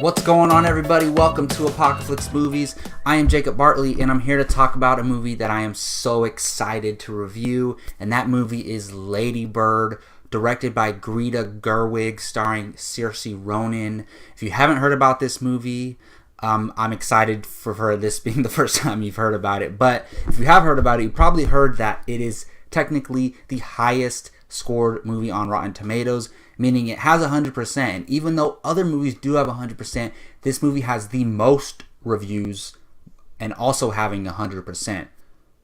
What's going on, everybody? Welcome to Apocalypse Movies. I am Jacob Bartley, and I'm here to talk about a movie that I am so excited to review, and that movie is Lady Bird, directed by Greta Gerwig, starring Saoirse Ronan. If you haven't heard about this movie, I'm excited for this being the first time you've heard about it. But if you have heard about it, you probably heard that it is technically the highest scored movie on Rotten Tomatoes, meaning it has 100%. And even though other movies do have 100%, this movie has the most reviews and also having 100%.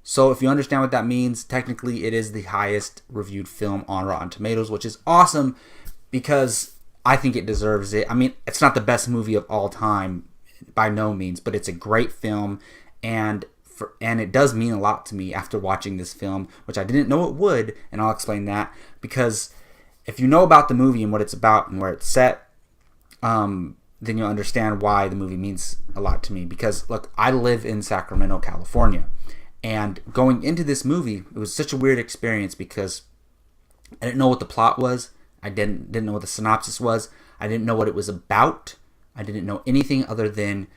So if you understand what that means, technically it is the highest reviewed film on Rotten Tomatoes, which is awesome because I think it deserves it. I mean, it's not the best movie of all time by no means, but it's a great film, and it does mean a lot to me after watching this film, which I didn't know it would, and I'll explain that. Because if you know about the movie and what it's about and where it's set, then you'll understand why the movie means a lot to me. Because look, I live in Sacramento, California, and going into this movie, it was such a weird experience because I didn't know what the plot was. I didn't know what the synopsis was. I didn't know what it was about. I didn't know anything other than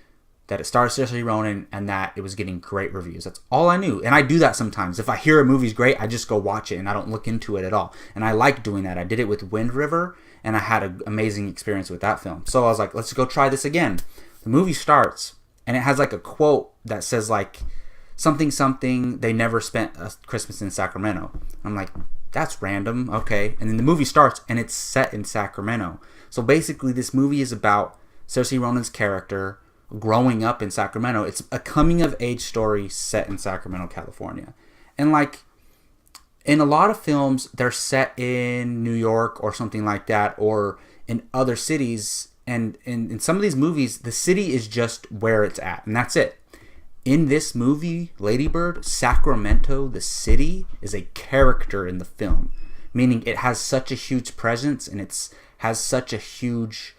that it stars Saoirse Ronan and that it was getting great reviews. That's all I knew. And I do that sometimes. If I hear a movie's great, I just go watch it and I don't look into it at all. And I like doing that. I did it with Wind River and I had an amazing experience with that film. So I was like, let's go try this again. The movie starts and it has like a quote that says like something, they never spent a Christmas in Sacramento. I'm like, that's random. Okay. And then the movie starts and it's set in Sacramento. So basically this movie is about Saoirse Ronan's character growing up in Sacramento. It's a coming of age story set in Sacramento, California. And like in a lot of films, they're set in New York or something like that, or in other cities. And in some of these movies, the city is just where it's at, and that's it. In this movie, Lady Bird, Sacramento, the city, is a character in the film, meaning it has such a huge presence and it's has such a huge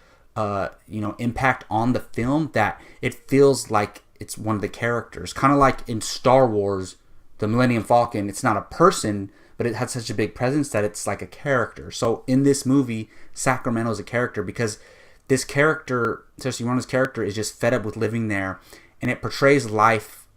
impact on the film that it feels like it's one of the characters. Kind of like in Star Wars, the Millennium Falcon, it's not a person, but it had such a big presence that it's like a character. So in this movie, Sacramento is a character because this character, Saoirse Ronan's character, is just fed up with living there, and it portrays life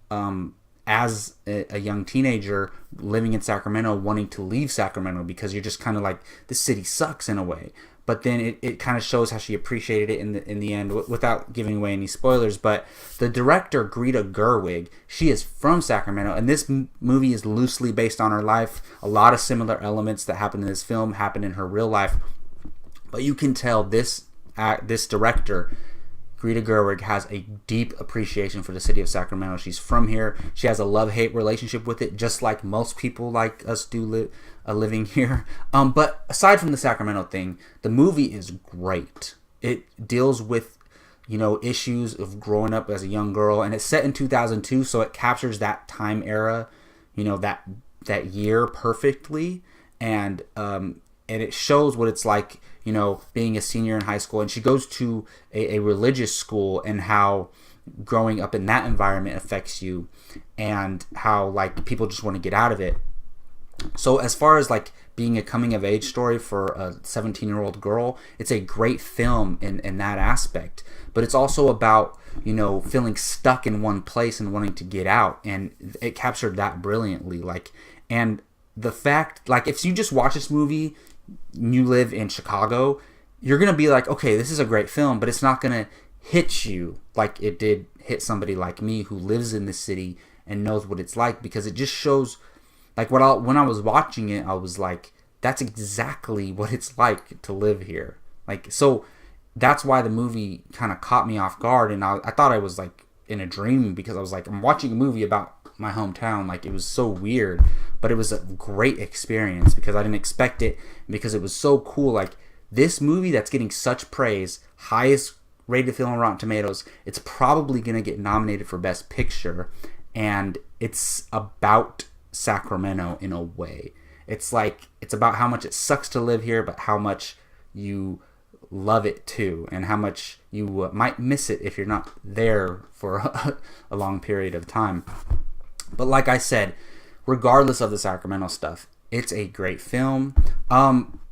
as a young teenager living in Sacramento, wanting to leave Sacramento because you're just kind of like, this city sucks in a way. But then it kind of shows how she appreciated it in the end, without giving away any spoilers. But the director, Greta Gerwig, she is from Sacramento, and this movie is loosely based on her life. A lot of similar elements that happen in this film happen in her real life. But you can tell this director, Greta Gerwig, has a deep appreciation for the city of Sacramento. She's from here. She has a love-hate relationship with it, just like most people like us do living here. But aside from the Sacramento thing, the movie is great. It deals with, issues of growing up as a young girl, and it's set in 2002, so it captures that time era, that year perfectly, and it shows what it's like, being a senior in high school. And she goes to a religious school, and how growing up in that environment affects you, and how like people just want to get out of it. So as far as like being a coming of age story for a 17-year-old girl, it's a great film in that aspect. But it's also about, feeling stuck in one place and wanting to get out, and it captured that brilliantly. And the fact, if you just watch this movie, you live in Chicago, you're going to be like, okay, this is a great film, but it's not going to hit you like it did hit somebody like me who lives in the city and knows what it's like, because it just shows, when I was watching it, I was like, that's exactly what it's like to live here. So that's why the movie kind of caught me off guard, and I thought I was in a dream, because I was like, I'm watching a movie about my hometown. It was so weird, but it was a great experience because I didn't expect it, because it was so cool. This movie that's getting such praise, highest rated film on Rotten Tomatoes, it's probably going to get nominated for Best Picture, and it's about Sacramento in a way. It's about how much it sucks to live here, but how much you love it too, and how much you might miss it if you're not there for a long period of time. But like I said, regardless of the Sacramento stuff, it's a great film.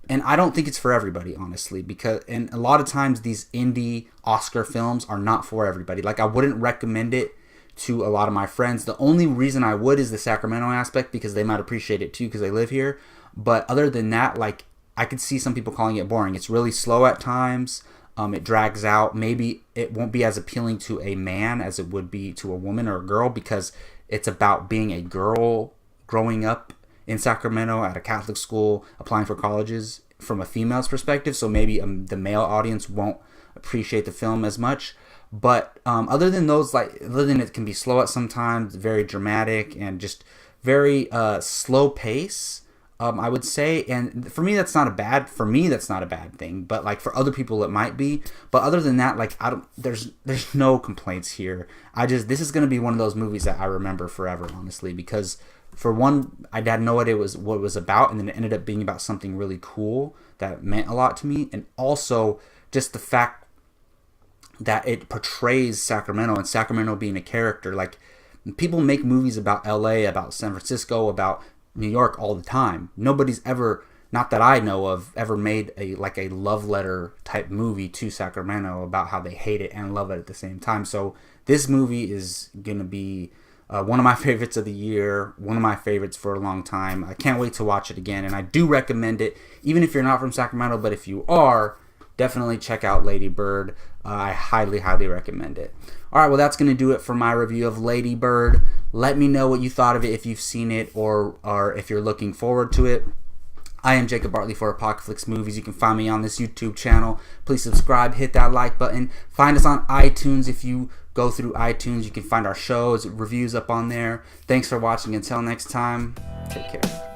And I don't think it's for everybody, honestly, and a lot of times these indie Oscar films are not for everybody. Like, I wouldn't recommend it to a lot of my friends. The only reason I would is the Sacramento aspect, because they might appreciate it too because they live here. But other than that, like, I could see some people calling it boring. It's really slow at times. It drags out. Maybe it won't be as appealing to a man as it would be to a woman or a girl, because it's about being a girl growing up in Sacramento at a Catholic school, applying for colleges from a female's perspective. So maybe the male audience won't appreciate the film as much. But other than it can be slow at sometimes, very dramatic, and just very slow pace, I would say. And for me, that's not a bad thing. But like, for other people, it might be. But other than that, like, there's no complaints here. This is gonna be one of those movies that I remember forever, honestly, because for one, I had no idea what it was about, and then it ended up being about something really cool that meant a lot to me. And also just the fact that it portrays Sacramento, and Sacramento being a character. Like, people make movies about LA, about San Francisco, about New York all the time. Nobody's ever, not that I know of, ever made a love letter type movie to Sacramento about how they hate it and love it at the same time. So this movie is gonna be one of my favorites of the year, one of my favorites for a long time. I can't wait to watch it again, and I do recommend it, even if you're not from Sacramento. But if you are, definitely check out Lady Bird. I highly, highly recommend it. All right, well, that's going to do it for my review of Lady Bird. Let me know what you thought of it, if you've seen it, or if you're looking forward to it. I am Jacob Bartley for Apocalypse Movies. You can find me on this YouTube channel. Please subscribe, hit that like button. Find us on iTunes. If you go through iTunes, you can find our shows, reviews up on there. Thanks for watching. Until next time, take care.